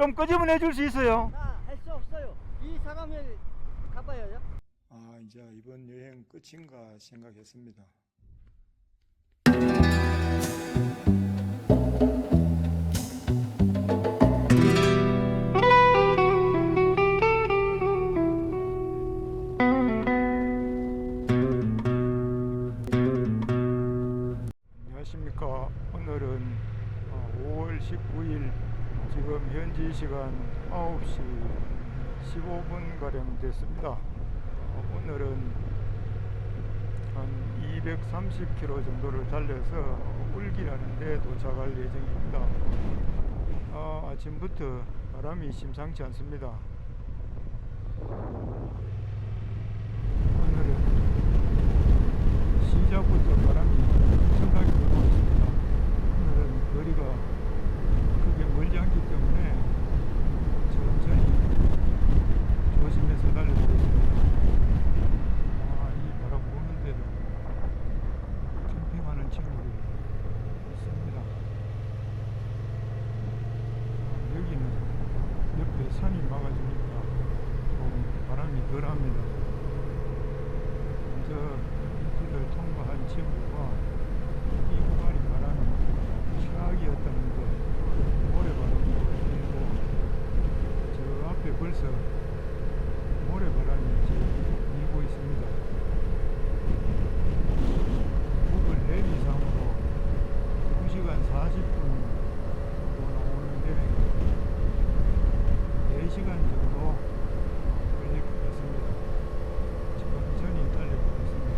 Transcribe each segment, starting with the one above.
좀 끄집어내 줄 수 있어요? 할 수 없어요. 이 사람을 가봐야죠. 아, 이제 이번 여행 끝인가 생각했습니다. 안녕하십니까. 오늘은 5월 19일 지금 현지 시간 9시 15분가량 됐습니다. 오늘은 한 230km 정도를 달려서 울기라는 데 도착할 예정입니다. 아침부터 바람이 심상치 않습니다. 오늘은 시작부터 바람이 엄청나게 불고 있습니다. 오늘은 거리가 크게 멀지 않기 때문에 천천히 조심해서 달려보겠습니다. 이 바람 부는데도 캠핑하는 친구들이 있습니다. 여기는 옆에 산이 막아주니까 좀 바람이 덜합니다. 먼저 길을 통과한 친구가 이 구간이 바람이 최악이었다는데 모래바람도 불고 저 앞에 벌써 모래바람이 일고 있습니다. 구글 맵 이상으로 2시간 40분 나오는데 4시간 정도 걸릴 것 같습니다. 천천히 달려보겠습니다.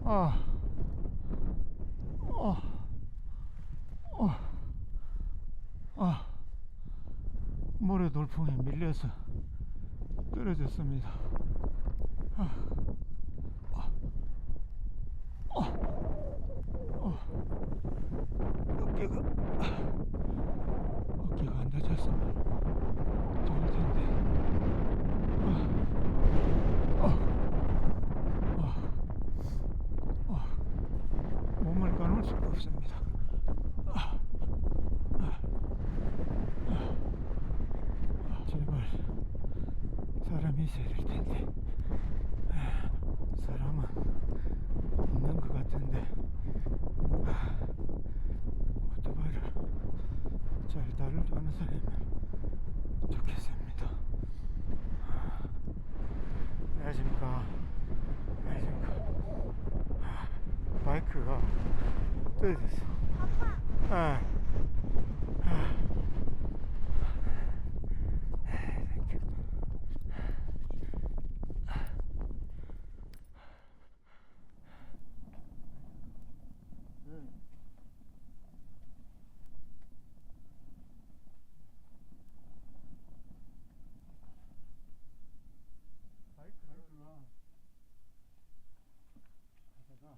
아, 모래 돌풍에 밀려서 떨어졌습니다. 어깨가 안 다쳤으면 좋을 텐데. 몸을 가눌 수가 없습니다. 제발 사람이 있어야 될 텐데. 사람은 있는 것 같은데 오토바이를 잘 다룰 줄 아는 사람이면 좋겠습니다. 안녕하십니까. 바이크가 떨어졌어. 아빠. 바이크가 가다가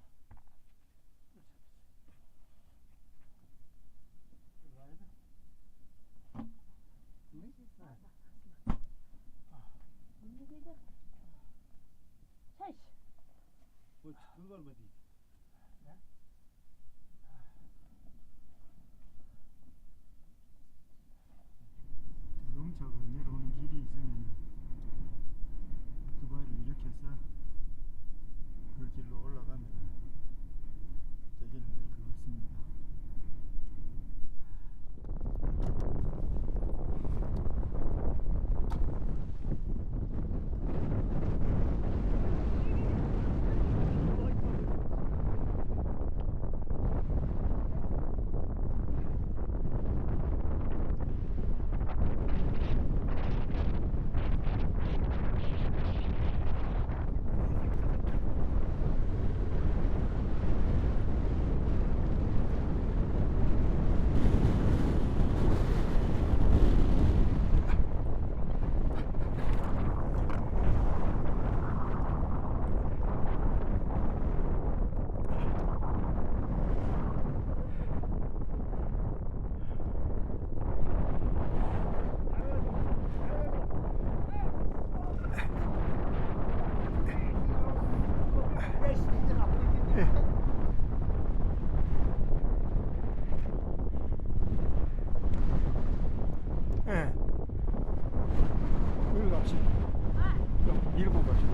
뭐 그걸 뭐지? 자동차가 내려오는 길이 있으면 오토바이를 이렇게 해서 그 길로 올라가면 되기는 될 것 같습니다. 예. 여기 갑시다. 좀 밀고 갑시다.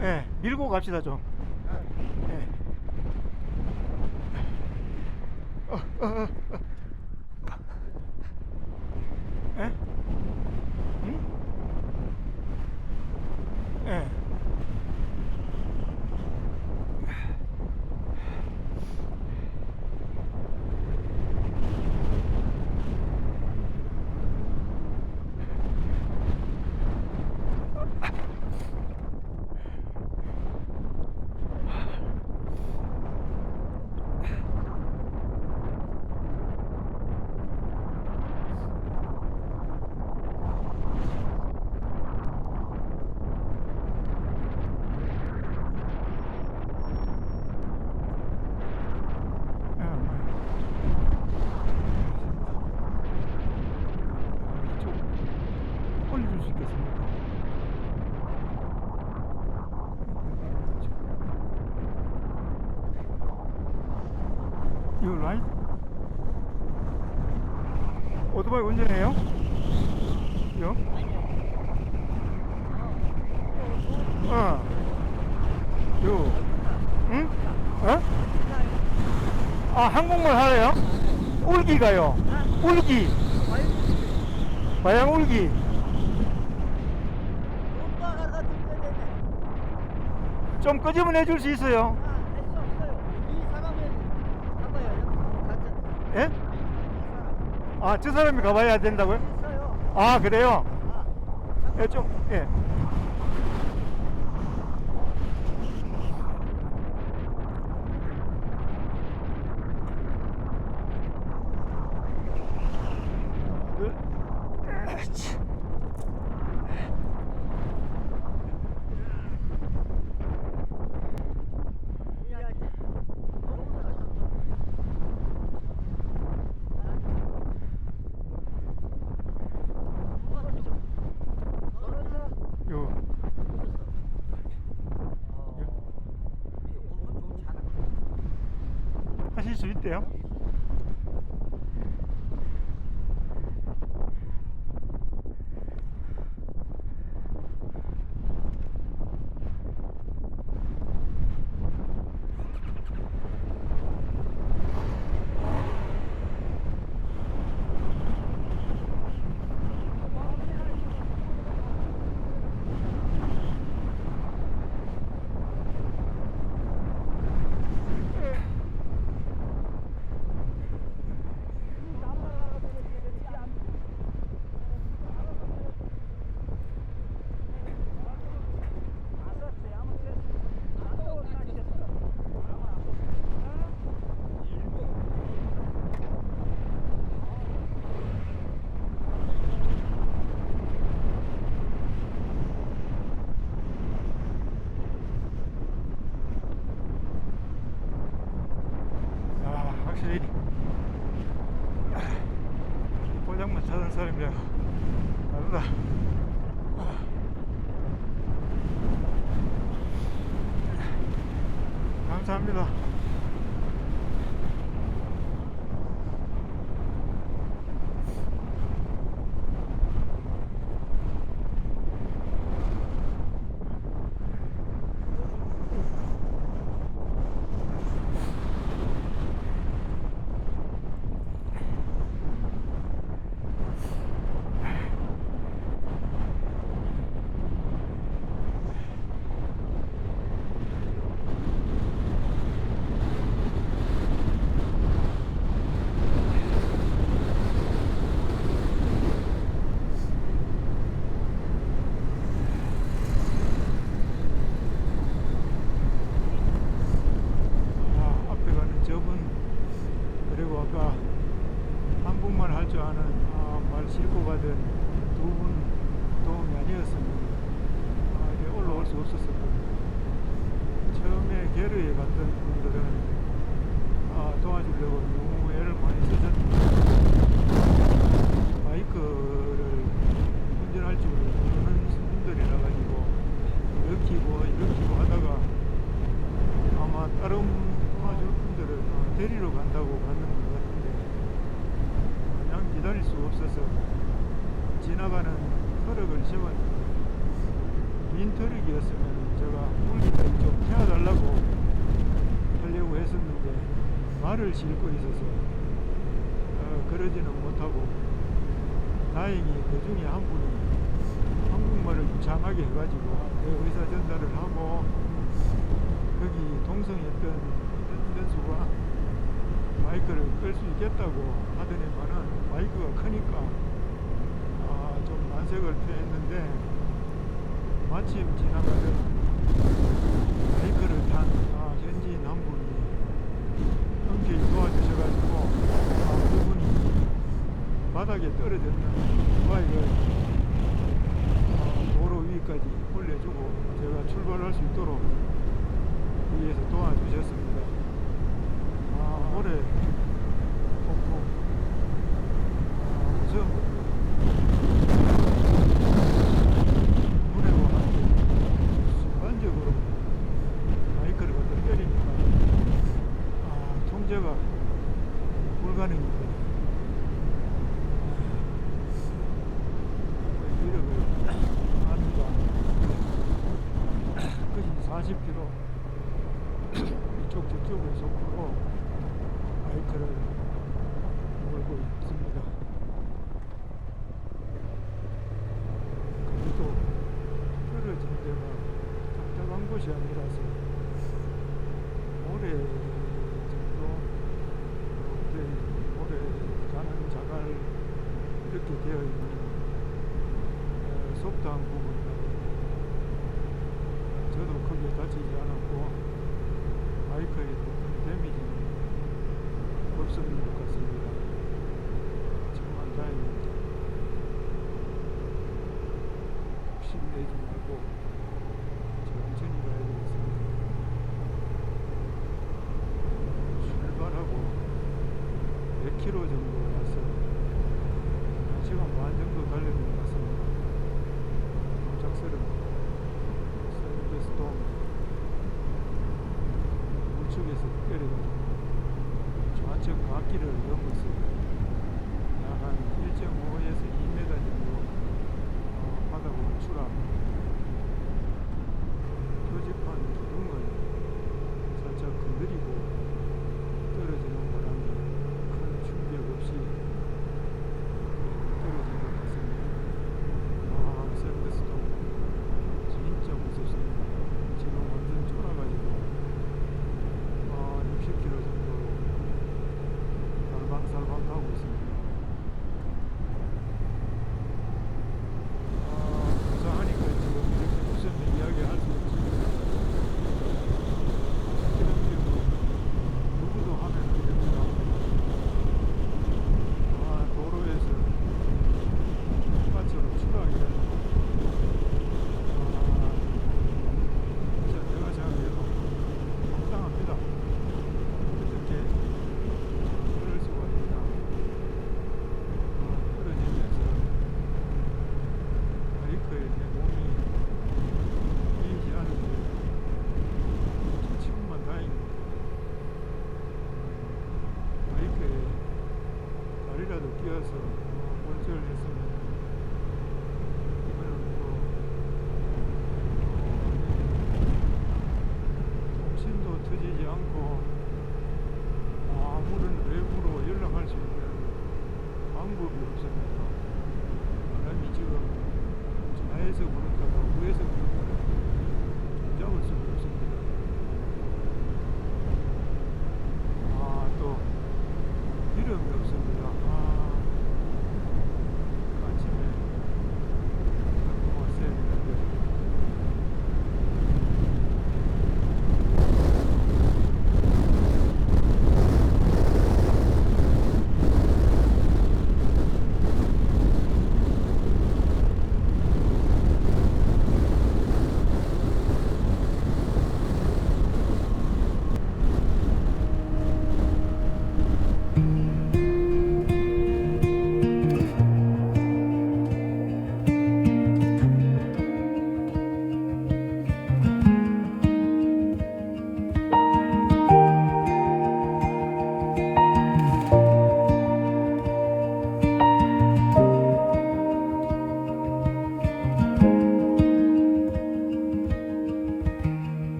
예, 밀고 갑시다 좀. 예. 예? 응? 예. 올려줄 수 있겠습니까? 이거 라이트? 오토바이 운전해요? 요? 요. 응? 어? 아, 한국말 하래요? 울기가요? 울기. 바양 울기. 오빠가 같은 좀 끄집어내 줄 수 있어요? 할수 없어요. 이 사람을 가봐요. 예? 이 사람. 아, 저 사람이 가봐야 된다고요? 있어요. 아, 그래요? 예, 좀, 예. 둘, 그렇지. 이해할 때 너무 나가셨어. 요, 엄청 좋지 않아? 하실 수 있대요? 확실히 포장만 찾은 사람이랑 다르다. 감사합니다. 앞에 가는 저분, 그리고 아까 한국말 할 줄 아는 말 싣고 가던 두 분 도움이 아니었으면 이게 올라올 수 없었거든요. 처음에 게르에 갔던 분들은 도와주려고 너무 애를 많이 쓰셨는데 바이크를 운전할 줄 모르는 분들이라 가지고 이렇게 하다가 아마 다른 도와줄 분들은 데리러 간다고 갔는 것 같은데 그냥 기다릴 수 없어서 지나가는 트럭을 세웠는데 빈 트럭이었으면 제가 물기까지 좀 태워달라고 하려고 했었는데 말을 싣고 있어서 그러지는 못하고 다행히 그 중에 한 분이 한국말을 유창하게 해가지고 의사 전달을 하고 거기 동성했던 운전수가 마이크를 끌 수 있겠다고 하더니만은 마이크가 크니까 좀 난색을 표했는데 마침 지나가던 마이크를 탄 현지인 한 분이 흔쾌히 도와주셔가지고 그분이 바닥에 떨어졌는 바이크를 도로 위까지 올려주고 제가 출발할 수 있도록 위에서 도와주셨습니다. 올해 폭풍 무서운 물에고 하는데 순간적으로 마이크를 갖다 때리니까 통제가 불가능입니다. 이력을 합니다. 끝이 40km 이쪽 저쪽의 속도로 바이크를 몰고 있습니다. 그래도 떨어진 데가 답답한 곳이 아니라서 모래 정도 모래 가는 자갈 이렇게 되어 있는 속도한 부분이라고. 저도 크게 다치지 않았고 바이크에 어떤 데미지는 없었는 것 같습니다. 정말 다행입니다. 욕심내지 말고 천천히 가야 되겠습니다. 출발하고 100km 정도 왔어요. 1시간 반 정도 달려는 것 같습니다. 도착설은 샌드스톰 우측에서 때려가지고 좌측 갓길을 넘었어요. 약 한 1.5에서 2m 정도 바닥으로 추락합니다. 표지판 기둥을 살짝 건드리고 떨어지는 바람에 큰 충격 없이 떨어진 것 같습니다. 샌드스톰 진짜 무섭습니다. 지금 완전 쫄아가지고 60km 정도로 살방살방 가고 있습니다. 부산하니까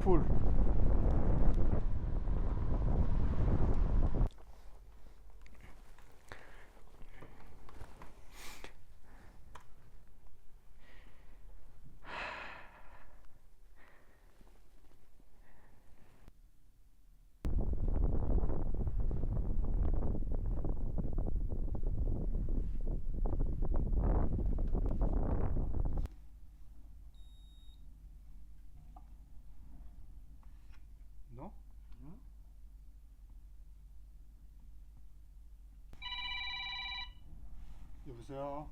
풀. 너? 응? 여보세요?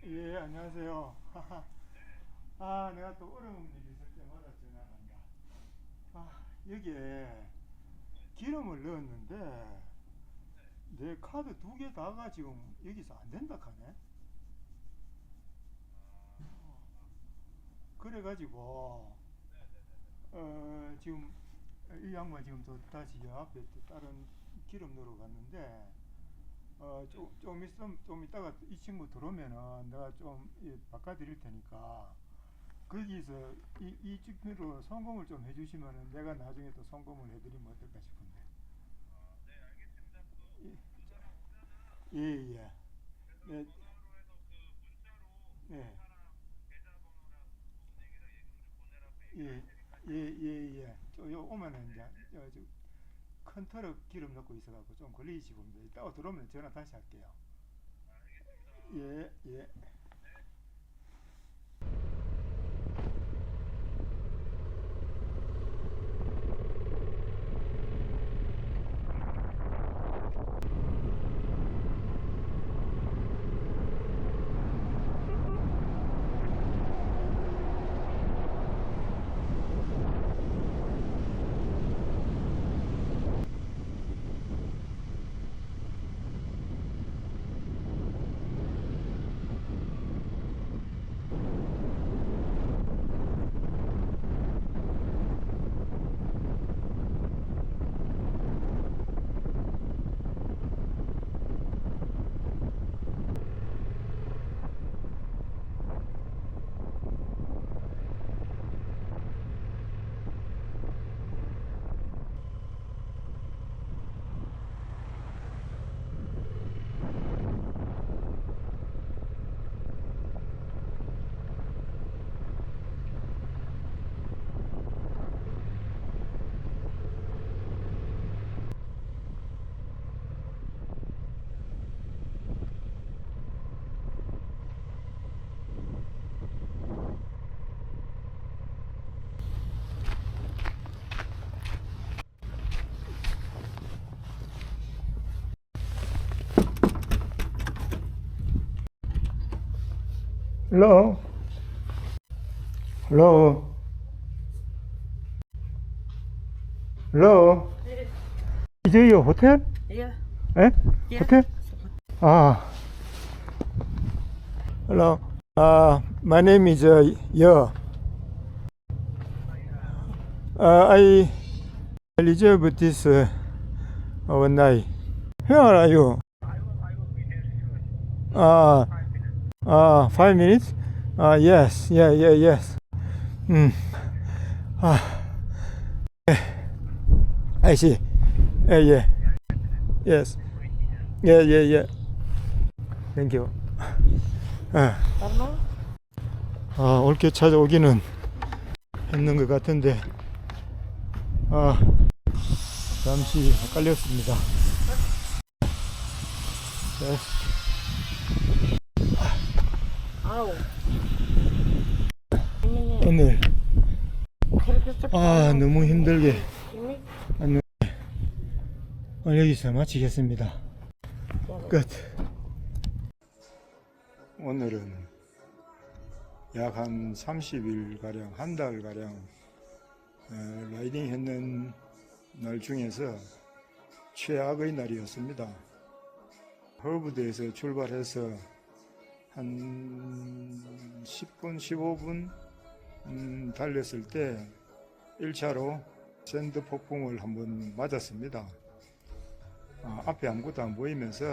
예, 안녕하세요. 아, 내가 또 어려운 일이 있을 때마다 전화한다. 아, 여기에 기름을 넣었는데 내 카드 2개 다가 지금 여기서 안 된다 하네. 그래가지고 지금 이 양반 지금 또 다시 여 앞에 또 다른 기름 넣으러 갔는데 좀 이따가 이 친구 들어오면은 내가 좀 바꿔드릴 테니까 거기서 이 집으로 송금을 좀 해주시면은 내가 나중에 또 송금을 해드리면 어떨까 싶은데. 예, 예, 예, 예, 예, 예, 예, 예. 요 오면은 이제 큰 트럭 기름 넣고 있어갖고 좀 걸리시고 이따가 들어오면 전화 다시 할게요. 예, 예. Hello, hello, hello. Is it your hotel? Yeah. Eh? Yeah. Hotel? Ah. Hello. My name is Ye. I reserved this one night. Where are you? 5 minutes? Yes, yes. Mm. I see. Yeah. Yes. Yeah. Thank you. 옳게 찾아오기는 했는 것 같은데, 잠시 헷갈렸습니다. 네. 아우. 오늘 너무 힘들게 오늘 여기서 마치겠습니다. 끝. 오늘은 약 한 30일가량, 한 달가량 라이딩 했는 날 중에서 최악의 날이었습니다. 허브드에서 출발해서 한 10분, 15분 달렸을 때 1차로 샌드 폭풍을 한번 맞았습니다. 앞에 아무것도 안 보이면서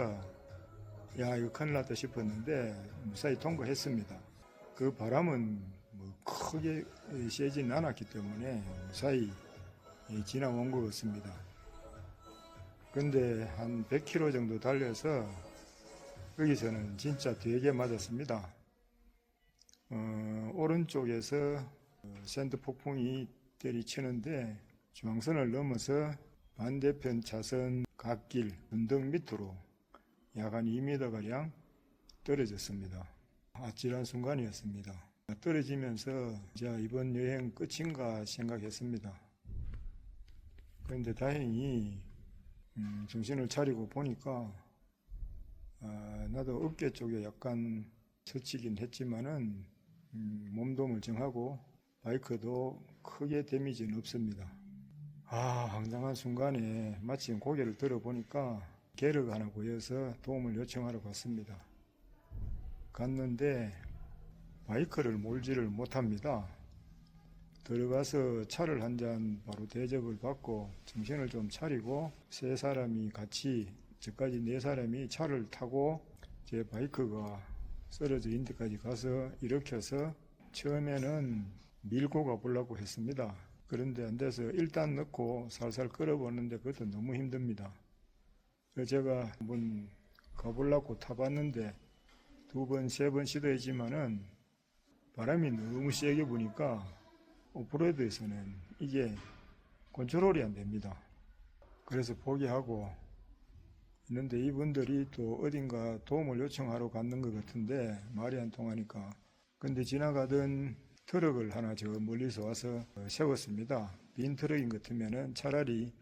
야, 이거 큰일 났다 싶었는데 무사히 통과했습니다. 그 바람은 뭐 크게 세지는 않았기 때문에 무사히 지나온 것 같습니다. 근데 한 100km 정도 달려서 여기서는 진짜 되게 맞았습니다. 오른쪽에서 샌드 폭풍이 때리치는데 중앙선을 넘어서 반대편 차선 갓길 언덕 밑으로 약 한 2m가량 떨어졌습니다. 아찔한 순간이었습니다. 떨어지면서 자, 이번 여행 끝인가 생각했습니다. 그런데 다행히 정신을 차리고 보니까 나도 어깨 쪽에 약간 스치긴 했지만은 몸도 멀쩡하고 바이크도 크게 데미지는 없습니다. 황당한 순간에 마침 고개를 들어보니까 계륵 하나 보여서 도움을 요청하러 갔습니다. 갔는데 바이크를 몰지를 못합니다. 들어가서 차를 한 잔 바로 대접을 받고 정신을 좀 차리고 세 사람이 같이 저까지 네 사람이 차를 타고 제 바이크가 쓰러져 있는 데까지 가서 일으켜서 처음에는 밀고 가보려고 했습니다. 그런데 안 돼서 일단 넣고 살살 끌어보는데 그것도 너무 힘듭니다. 그래서 제가 한번 가보려고 타봤는데 2번, 3번 시도했지만은 바람이 너무 세게 부니까 오프로드에서는 이게 컨트롤이 안 됩니다. 그래서 포기하고 있는데 이분들이 또 어딘가 도움을 요청하러 갔는 것 같은데 말이 안 통하니까 근데 지나가던 트럭을 하나 저 멀리서 와서 세웠습니다. 빈 트럭인 것 같으면은 차라리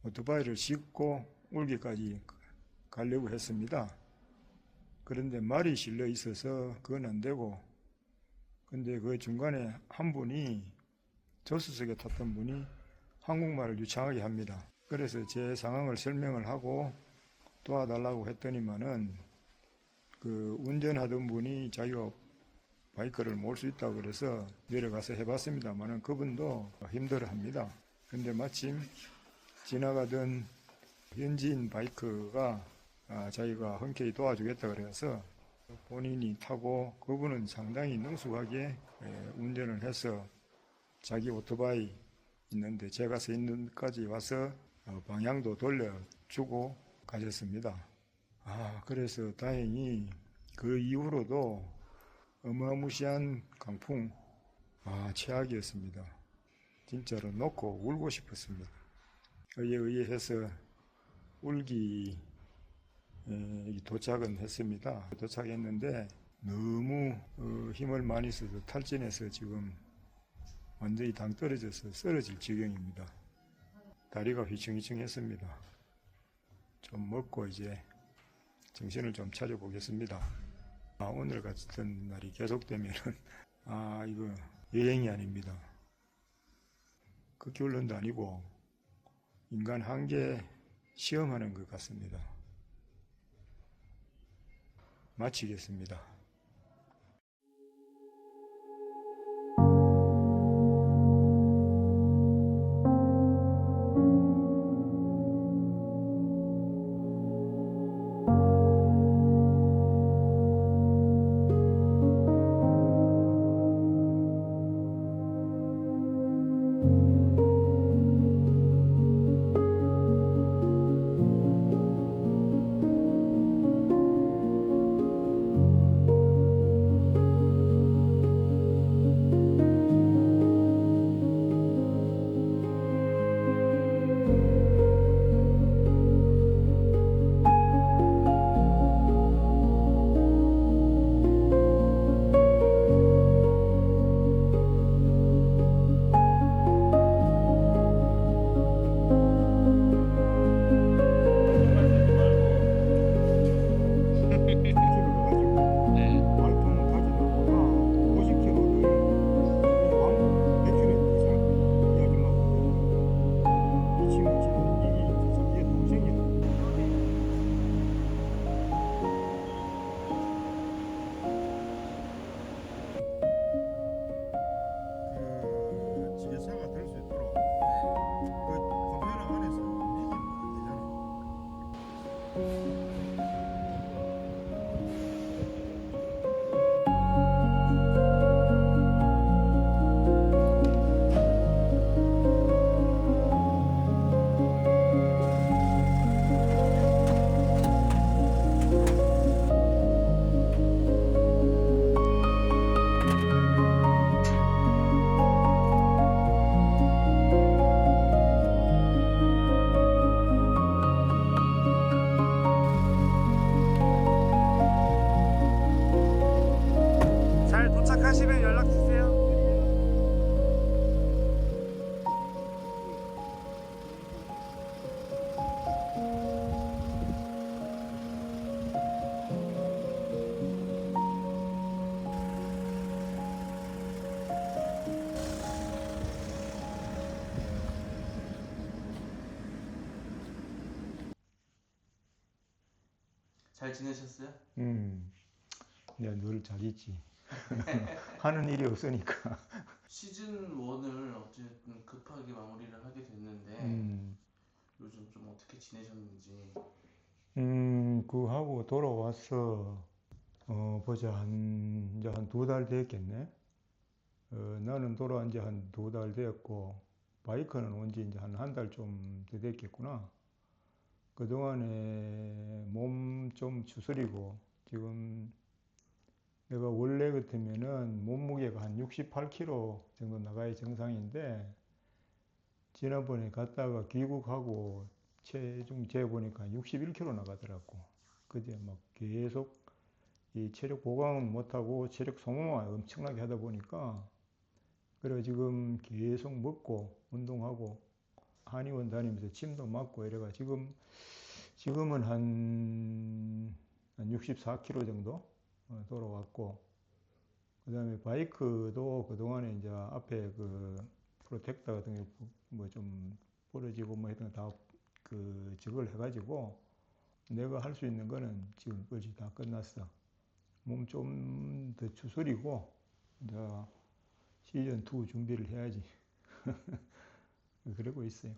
오토바이를 싣고 울기까지 가려고 했습니다. 그런데 말이 실려 있어서 그건 안 되고 근데 그 중간에 한 분이 조수석에 탔던 분이 한국말을 유창하게 합니다. 그래서 제 상황을 설명을 하고 도와달라고 했더니만은 그 운전하던 분이 자기가 바이크를 몰 수 있다고 그래서 내려가서 해봤습니다만은 그분도 힘들어 합니다. 근데 마침 지나가던 현지인 바이크가 자기가 흔쾌히 도와주겠다 그래서 본인이 타고 그분은 상당히 능숙하게 운전을 해서 자기 오토바이 있는데 제가 서 있는 데까지 와서 방향도 돌려주고 가셨습니다. 그래서 다행히 그 이후로도 어마무시한 강풍 최악이었습니다. 진짜로 놓고 울고 싶었습니다. 의해서 울기 도착은 했습니다. 도착했는데 너무 힘을 많이 써서 탈진해서 지금 완전히 당 떨어져서 쓰러질 지경입니다. 다리가 휘청휘청했습니다. 좀 먹고 이제 정신을 좀 차려보겠습니다. 오늘 같은 날이 계속되면은 이거 여행이 아닙니다. 극기훈련도 아니고 인간 한계 시험하는 것 같습니다. 마치겠습니다. 잘 지내셨어요? 내가 늘 잘 있지. 하는 일이 없으니까. 시즌 1을 어쨌든 급하게 마무리를 하게 됐는데 요즘 좀 어떻게 지내셨는지. 그거 하고 돌아왔어. 보자. 이제 한 2달 됐겠네. 나는 돌아온 지 한 2달 됐고, 바이크는 온 지 이제 한 달 좀 더 됐겠구나. 그동안에 몸 좀 추스리고, 지금 내가 원래 같으면은 몸무게가 한 68kg 정도 나가야 정상인데, 지난번에 갔다가 귀국하고 체중 재보니까 61kg 나가더라고. 그제 막 계속 이 체력 보강은 못하고 체력 소모만 엄청나게 하다 보니까, 그래 지금 계속 먹고 운동하고 한의원 다니면서 침도 맞고 이래가 지금은 한 64kg 정도 돌아왔고, 그 다음에 바이크도 그동안에 이제 앞에 그 프로텍터 같은 게 뭐 좀 부러지고 뭐 했던 거 다 그 적을 해가지고 내가 할 수 있는 거는 지금까지 다 끝났어. 몸 좀 더 추스리고 이제 시즌 2 준비를 해야지. 그러고 있어요.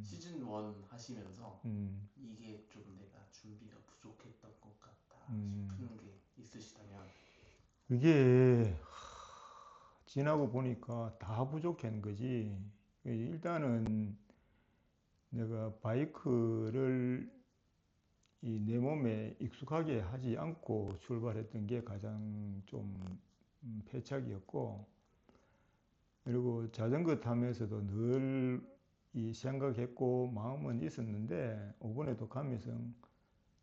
시즌 1 하시면서 이게 좀 내가 준비가 부족했던 것 같다 싶은 게 있으시다면? 그게 지나고 보니까 다 부족한 거지. 일단은 내가 바이크를 이 내 몸에 익숙하게 하지 않고 출발했던 게 가장 좀 패착이었고, 그리고 자전거 타면서도 늘 이 생각했고 마음은 있었는데, 이번에도 가면서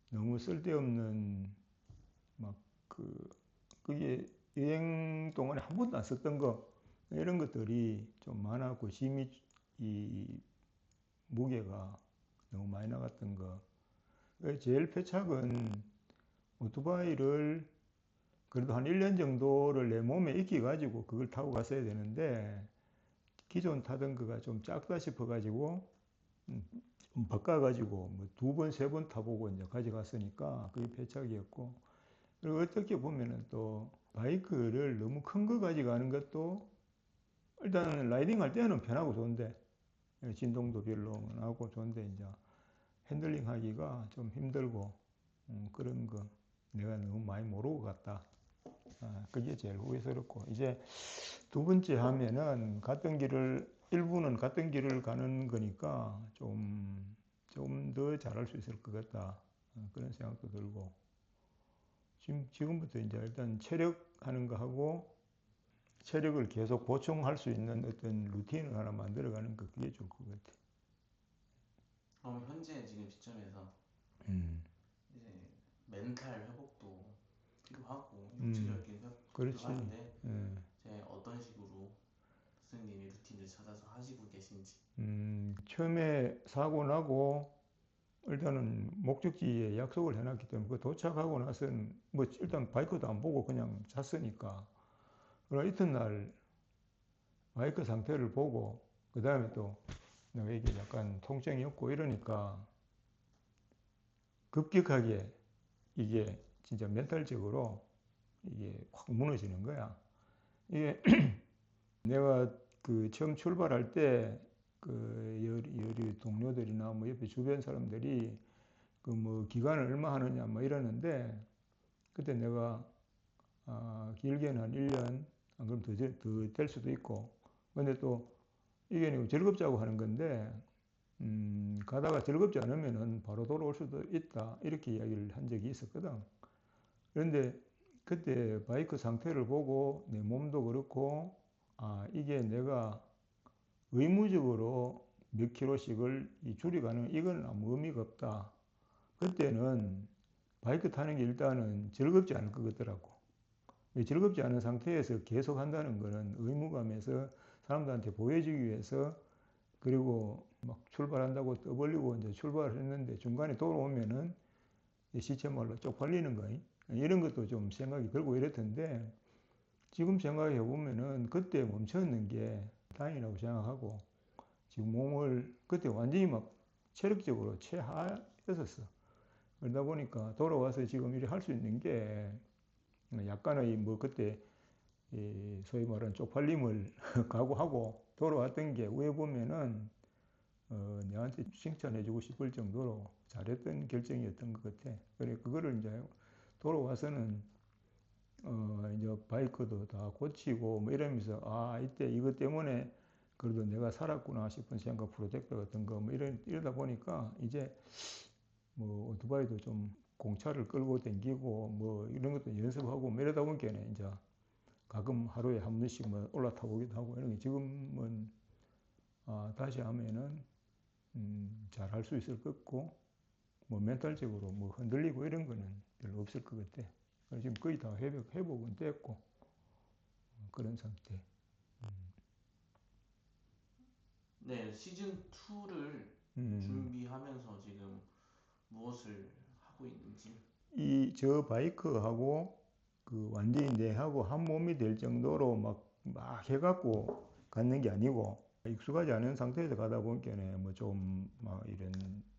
너무 쓸데없는 막 그게 여행 동안에 한 번도 안 썼던 거, 이런 것들이 좀 많았고, 심히 이 무게가 너무 많이 나갔던 거. 제일 패착은 오토바이를 그래도 한 1년 정도를 내 몸에 익혀가지고 그걸 타고 갔어야 되는데, 기존 타던 거가 좀 작다 싶어가지고 좀 바꿔가지고 뭐 2번, 3번 타보고 이제 가져갔으니까 그게 패착이었고, 그리고 어떻게 보면은 또 바이크를 너무 큰 거 가져가는 것도 일단 라이딩 할 때는 편하고 좋은데, 진동도 별로 안 하고 좋은데 이제 핸들링 하기가 좀 힘들고, 그런 거 내가 너무 많이 모르고 갔다. 그게 제일 후회스럽고, 이제 2번째 하면은 일부는 갔던 길을 가는 거니까 좀 더 잘할 수 있을 것 같다. 그런 생각도 들고, 지금부터 이제 일단 체력 하는 거 하고, 체력을 계속 보충할 수 있는 어떤 루틴을 하나 만들어가는 거, 그게 좋을 것 같아. 그럼 현재 지금 시점에서 이제 멘탈 회복도 필요하고 육체적인 회복도 그렇지. 필요한데 이제 어떤 식으로 스승님이 루틴을 찾아서 하시고 계신지. 처음에 사고 나고 일단은 목적지에 약속을 해놨기 때문에 그 도착하고 나서는 뭐 일단 바이크도 안 보고 그냥 잤으니까, 그러나 이튿날 바이크 상태를 보고, 그 다음에 또 내가 이게 약간 통증이 없고 이러니까 급격하게 이게 진짜 멘탈적으로 이게 확 무너지는 거야. 이게 내가 그 처음 출발할 때 그 여리 동료들이나 뭐 옆에 주변 사람들이 그 뭐 기간을 얼마 하느냐 뭐 이러는데, 그때 내가 길게는 한 1년, 안 그러면 더 될 수도 있고, 근데 또 이게 즐겁자고 하는 건데, 가다가 즐겁지 않으면은 바로 돌아올 수도 있다, 이렇게 이야기를 한 적이 있었거든. 그런데 그때 바이크 상태를 보고 내 몸도 그렇고, 이게 내가 의무적으로 몇 킬로씩을 줄여가는, 이건 아무 의미가 없다. 그때는 바이크 타는 게 일단은 즐겁지 않을 것 같더라고. 즐겁지 않은 상태에서 계속 한다는 거는 의무감에서 사람들한테 보여주기 위해서, 그리고 막 출발한다고 떠벌리고 이제 출발을 했는데 중간에 돌아오면은 시체말로 쪽팔리는 거, 이런 것도 좀 생각이 들고 이랬던데, 지금 생각해 보면은 그때 멈췄는 게 다행이라고 생각하고, 지금 몸을 그때 완전히 막 체력적으로 최하였었어. 그러다 보니까 돌아와서 지금 이렇게 할 수 있는 게 약간의 뭐 그때 소위 말하는 쪽팔림을 각오하고 돌아왔던 게 후에 보면은 내한테 칭찬해주고 싶을 정도로 잘했던 결정이었던 것 같아. 그래 그거를 이제 돌아와서는 이제 바이크도 다 고치고 뭐 이러면서 아 이때 이것 때문에 그래도 내가 살았구나 싶은 생각, 프로젝트 같은 거 뭐 이러다 보니까 이제 뭐 오토바이도 좀 공차를 끌고 댕기고 뭐 이런 것도 연습하고 뭐 이러다 보니까 이제 가끔 하루에 한 번씩 뭐 올라타 보기도 하고 이런 게 지금은 다시 하면은 잘할 수 있을 것 같고 뭐 멘탈적으로 뭐 흔들리고 이런 거는 별로 없을 것 같아. 지금 거의 다 회복은 됐고 그런 상태. 네, 시즌 2를 준비하면서 지금 무엇을 하고 있는지. 저 바이크하고 그 완전히 내하고 한 몸이 될 정도로 막 해갖고 갖는 게 아니고 익숙하지 않은 상태에서 가다 보니까 뭐 좀 막 이런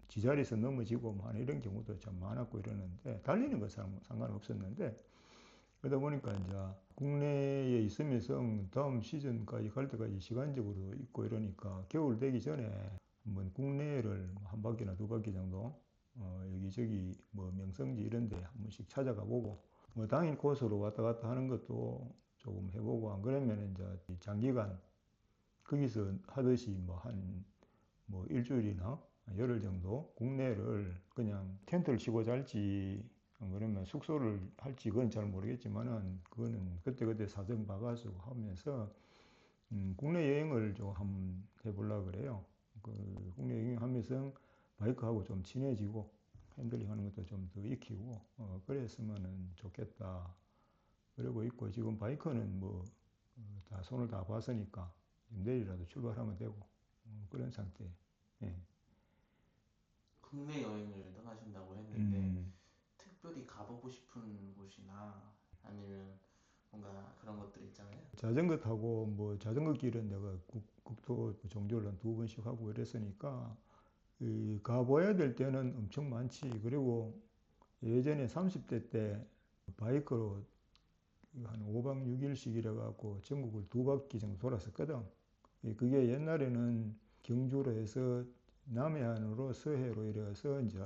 지자리에서 넘어지고 뭐 하는 이런 경우도 참 많았고 이러는데 달리는 건 상관없었는데 그러다 보니까 이제 국내에 있으면서 다음 시즌까지 갈 때까지 시간적으로 있고 이러니까 겨울 되기 전에 한번 국내를 한 바퀴나 두 바퀴 정도 여기저기 뭐 명성지 이런 데 한 번씩 찾아가 보고 뭐 당일 코스로 왔다 갔다 하는 것도 조금 해보고 안 그러면 이제 장기간 거기서 하듯이 뭐 한 뭐 일주일이나 열흘 정도 국내를 그냥 텐트를 치고 잘지 안 그러면 숙소를 할지 그건 잘 모르겠지만은 그거는 그때그때 사정 봐가지고 하면서 국내 여행을 좀 한번 해보려고 그래요. 그 국내 여행하면서 바이크하고 좀 친해지고 핸들링 하는 것도 좀 더 익히고 그랬으면 좋겠다. 그러고 있고 지금 바이크는 뭐 다 손을 다 봤으니까 내일이라도 출발하면 되고 그런 상태. 예. 국내 여행을 떠나신다고 했는데 특별히 가보고 싶은 곳이나 아니면 뭔가 그런 것들 있잖아요. 자전거 타고 뭐 자전거 길은 내가 국토 종주를 한 2번씩 하고 이랬으니까 가봐야 될 때는 엄청 많지. 그리고 예전에 30대 때 바이크로 한 5박 6일씩 이래갖고 전국을 2바퀴 정도 돌았었거든. 그게 옛날에는 경주로 해서 남해안으로 서해로 이래서 이제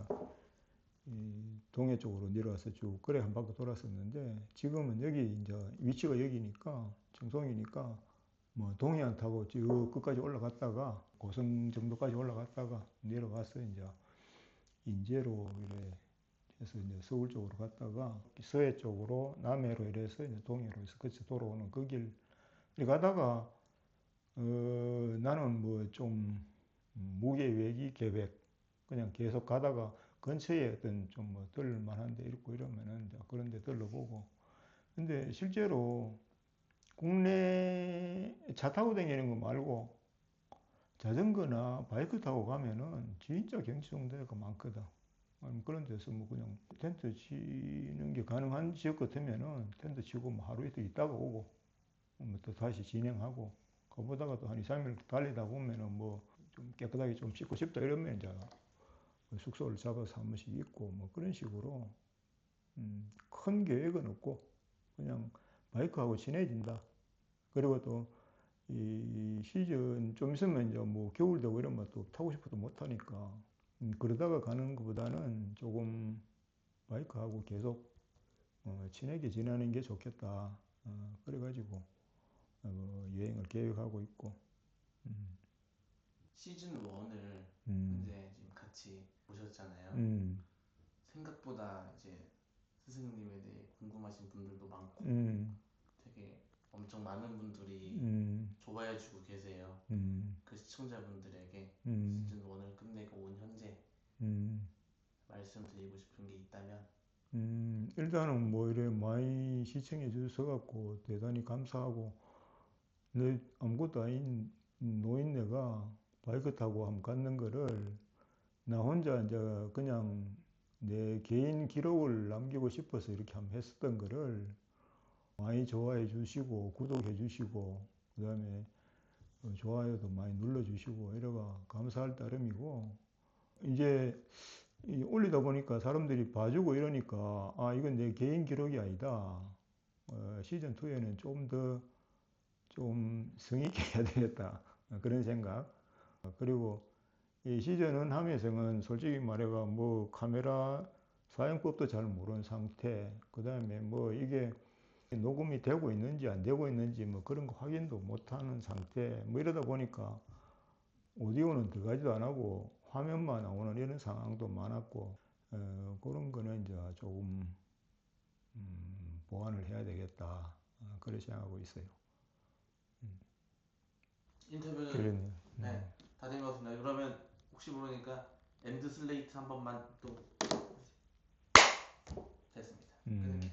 동해 쪽으로 내려와서 쭉 그래 한 바퀴 돌았었는데 지금은 여기 이제 위치가 여기니까 청송이니까 뭐 동해안 타고 쭉 끝까지 올라갔다가 고성 정도까지 올라갔다가 내려와서 이제 인제로 이래 해서 이제 서울 쪽으로 갔다가 서해 쪽으로 남해로 이래서 이제 동해로 해서 그치 돌아오는 그 길 가다가 나는 뭐 좀 무계 외기 계획 그냥 계속 가다가 근처에 어떤 좀 뭐 들만한데 있고 이러면은 그런 데 들러보고 근데 실제로 국내 차 타고 다니는 거 말고 자전거나 바이크 타고 가면은 진짜 경치 좋은 데가 많거든. 그런 데서 뭐 그냥 텐트 치는 게 가능한 지역 같으면은 텐트 치고 뭐 하루 이틀 있다가 오고 뭐 또 다시 진행하고 그보다가 또 한 2, 3일 달리다 보면은 뭐 좀 깨끗하게 좀 씻고 싶다 이러면 이제 숙소를 잡아서 한 번씩 있고 뭐 그런 식으로 큰 계획은 없고 그냥 바이크하고 친해진다. 그리고 또 이 시즌 좀 있으면 이제 뭐 겨울 되고 이러면 또 타고 싶어도 못 타니까 그러다가 가는 것보다는 조금 바이크하고 계속 친하게 지내는 게 좋겠다. 그래가지고 여행을 계획하고 있고. 시즌 1을 현재 지금 같이 보셨잖아요. 생각보다 이제 스승님에 대해 궁금하신 분들도 많고 되게 엄청 많은 분들이 좋아해주고 계세요. 그 시청자분들에게 시즌 1을 끝내고 온 현재 말씀드리고 싶은 게 있다면 일단은 뭐 이래 많이 시청해 주셔서 갖고 대단히 감사하고 내 아무것도 아닌 노인네가 바이크 타고 한번 갔는 거를 나 혼자 이제 그냥 내 개인 기록을 남기고 싶어서 이렇게 한번 했었던 거를 많이 좋아해 주시고 구독해 주시고 그 다음에 좋아요도 많이 눌러 주시고 이래가 감사할 따름이고 이제 올리다 보니까 사람들이 봐주고 이러니까 이건 내 개인 기록이 아니다. 시즌 2에는 좀 성의 있게 해야 되겠다. 그런 생각. 그리고 이 시즌 하면서는 솔직히 말해가 뭐 카메라 사용법도 잘 모르는 상태, 그 다음에 뭐 이게 녹음이 되고 있는지 안 되고 있는지 뭐 그런 거 확인도 못하는 상태, 뭐 이러다 보니까 오디오는 들어가지도 안 하고 화면만 나오는 이런 상황도 많았고, 그런 거는 이제 조금 보완을 해야 되겠다. 그렇게 생각하고 있어요. 인터뷰는 그러네요. 네, 다 된 것 같습니다. 그러면 혹시 모르니까 엔드 슬레이트 한 번만 또 됐습니다. 끊을게요. 음.